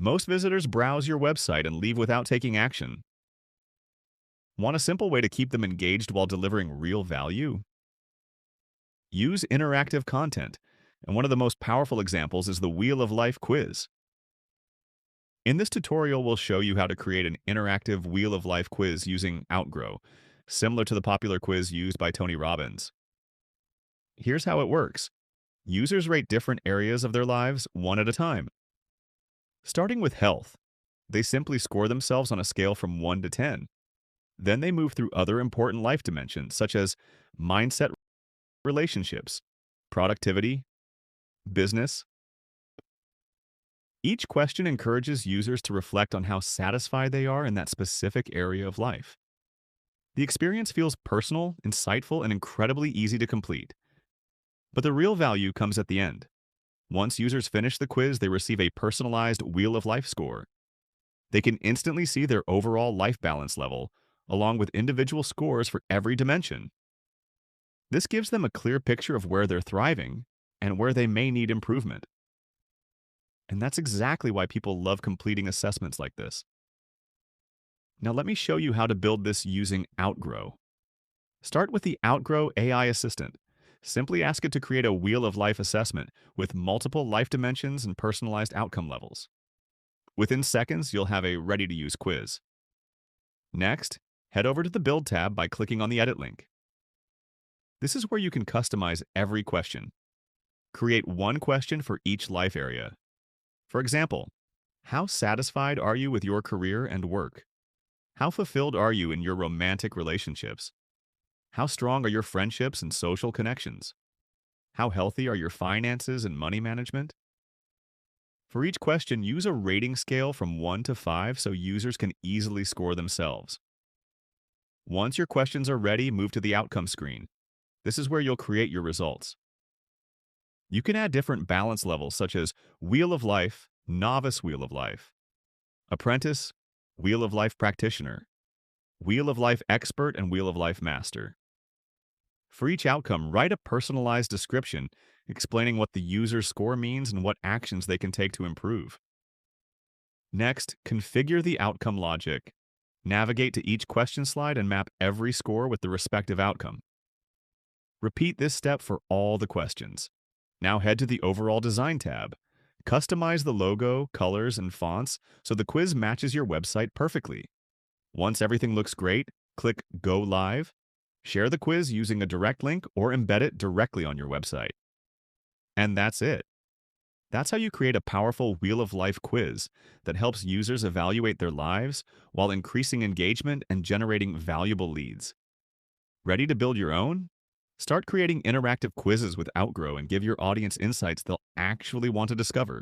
Most visitors browse your website and leave without taking action. Want a simple way to keep them engaged while delivering real value? Use interactive content, and one of the most powerful examples is the Wheel of Life quiz. In this tutorial, we'll show you how to create an interactive Wheel of Life quiz using Outgrow, similar to the popular quiz used by Tony Robbins. Here's how it works. Users rate different areas of their lives one at a time. Starting with health, they simply score themselves on a scale from 1 to 10. Then they move through other important life dimensions, such as mindset, relationships, productivity, business. Each question encourages users to reflect on how satisfied they are in that specific area of life. The experience feels personal, insightful, and incredibly easy to complete. But the real value comes at the end. Once users finish the quiz, they receive a personalized Wheel of Life score. They can instantly see their overall life balance level, along with individual scores for every dimension. This gives them a clear picture of where they're thriving and where they may need improvement. And that's exactly why people love completing assessments like this. Now let me show you how to build this using Outgrow. Start with the Outgrow AI Assistant. Simply ask it to create a Wheel of Life assessment with multiple life dimensions and personalized outcome levels. Within seconds, you'll have a ready-to-use quiz. Next, head over to the Build tab by clicking on the Edit link. This is where you can customize every question. Create one question for each life area. For example, how satisfied are you with your career and work? How fulfilled are you in your romantic relationships? How strong are your friendships and social connections? How healthy are your finances and money management? For each question, use a rating scale from 1 to 5 so users can easily score themselves. Once your questions are ready, move to the outcome screen. This is where you'll create your results. You can add different balance levels such as Wheel of Life, Novice Wheel of Life, Apprentice, Wheel of Life Practitioner, Wheel of Life Expert, and Wheel of Life Master. For each outcome, write a personalized description explaining what the user's score means and what actions they can take to improve. Next, configure the outcome logic. Navigate to each question slide and map every score with the respective outcome. Repeat this step for all the questions. Now head to the Overall Design tab. Customize the logo, colors, and fonts so the quiz matches your website perfectly. Once everything looks great, click Go Live. Share the quiz using a direct link or embed it directly on your website. And that's it. That's how you create a powerful Wheel of Life quiz that helps users evaluate their lives while increasing engagement and generating valuable leads. Ready to build your own? Start creating interactive quizzes with Outgrow and give your audience insights they'll actually want to discover.